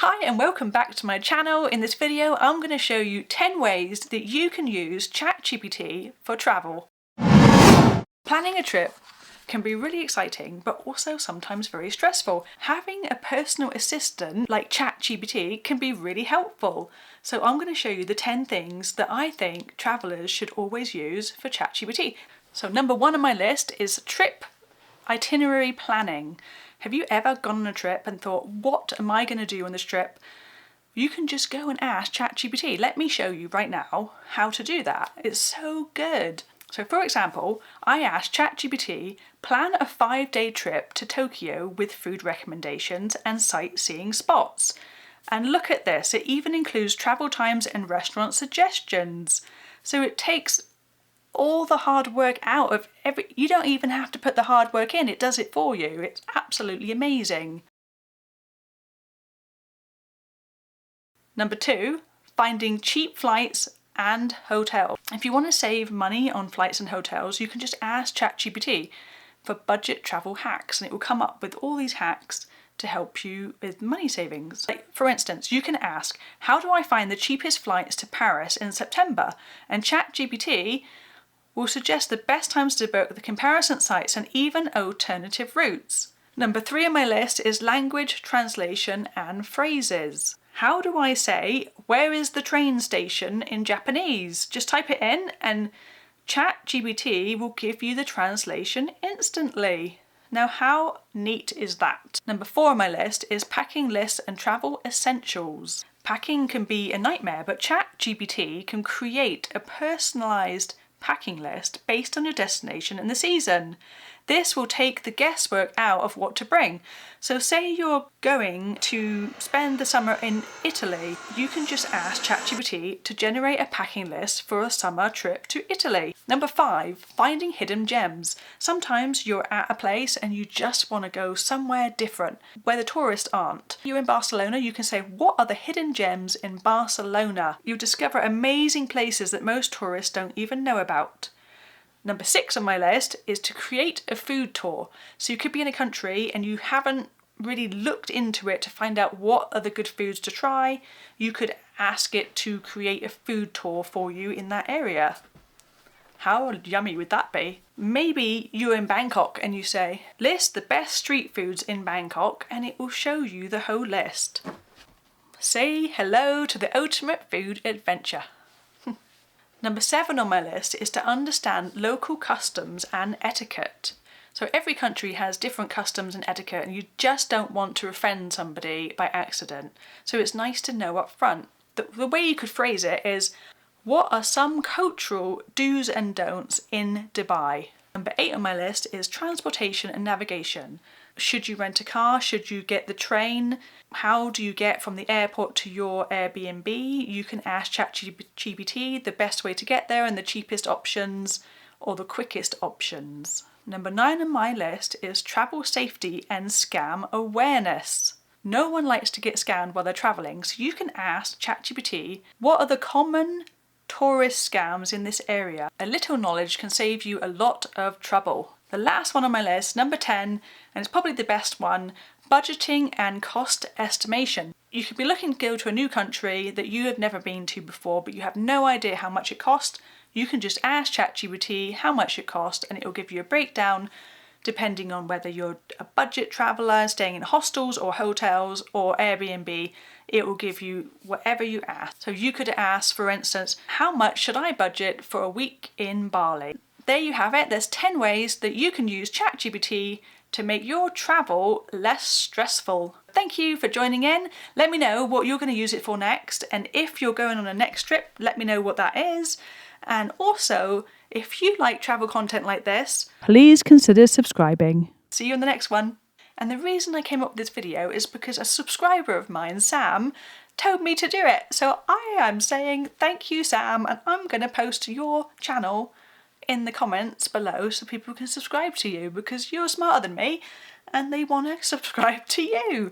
Hi and welcome back to my channel. In this video I'm going to show you 10 ways that you can use ChatGPT for travel. Planning a trip can be really exciting but also sometimes very stressful. Having a personal assistant like ChatGPT can be really helpful. So I'm going to show you the 10 things that I think travellers should always use for ChatGPT. So number 1 on my list is trip itinerary planning. Have you ever gone on a trip and thought, what am I going to do on this trip? You can just go and ask ChatGPT. Let me show you right now how to do that. It's so good. So for example, I asked ChatGPT, plan a 5-day trip to Tokyo with food recommendations and sightseeing spots. And look at this, it even includes travel times and restaurant suggestions. So it takes all the hard work out of you don't even have to put the hard work in, it does it for you. It's absolutely amazing. Number 2, finding cheap flights and hotels. If you want to save money on flights and hotels, you can just ask ChatGPT for budget travel hacks and it will come up with all these hacks to help you with money savings. Like, for instance, you can ask, how do I find the cheapest flights to Paris in September? And ChatGPT will suggest the best times to book, the comparison sites and even alternative routes. Number 3 on my list is language translation and phrases. How do I say, where is the train station in Japanese? Just type it in and ChatGPT will give you the translation instantly. Now how neat is that? Number 4 on my list is packing lists and travel essentials. Packing can be a nightmare, but ChatGPT can create a personalised packing list based on your destination and the season. This will take the guesswork out of what to bring. So say you're going to spend the summer in Italy, you can just ask ChatGPT to generate a packing list for a summer trip to Italy. Number 5, finding hidden gems. Sometimes you're at a place and you just want to go somewhere different where the tourists aren't. You're in Barcelona, you can say, what are the hidden gems in Barcelona? You'll discover amazing places that most tourists don't even know about. Number 6 on my list is to create a food tour. So you could be in a country and you haven't really looked into it to find out what are the good foods to try. You could ask it to create a food tour for you in that area. How yummy would that be? Maybe you're in Bangkok and you say, list the best street foods in Bangkok, and it will show you the whole list. Say hello to the ultimate food adventure. Number 7 on my list is to understand local customs and etiquette. So every country has different customs and etiquette and you just don't want to offend somebody by accident. So it's nice to know up front. The way you could phrase it is, what are some cultural do's and don'ts in Dubai? Number 8 on my list is transportation and navigation. Should you rent a car? Should you get the train? How do you get from the airport to your Airbnb? You can ask ChatGPT the best way to get there and the cheapest options or the quickest options. Number 9 on my list is travel safety and scam awareness. No one likes to get scammed while they're travelling, so you can ask ChatGPT, what are the common tourist scams in this area? A little knowledge can save you a lot of trouble. The last one on my list, number 10, and it's probably the best one, budgeting and cost estimation. You could be looking to go to a new country that you have never been to before, but you have no idea how much it costs. You can just ask ChatGPT how much it costs and it will give you a breakdown depending on whether you're a budget traveller, staying in hostels or hotels or Airbnb. It will give you whatever you ask. So you could ask, for instance, how much should I budget for a week in Bali? There you have it. There's 10 ways that you can use ChatGPT to make your travel less stressful. Thank you for joining in. Let me know what you're going to use it for next, and if you're going on a next trip, let me know what that is. And also, if you like travel content like this, please consider subscribing. See you in the next one. And the reason I came up with this video is because a subscriber of mine, Sam, told me to do it. So I am saying thank you, Sam, and I'm going to post your channel in the comments below so people can subscribe to you because you're smarter than me and they want to subscribe to you.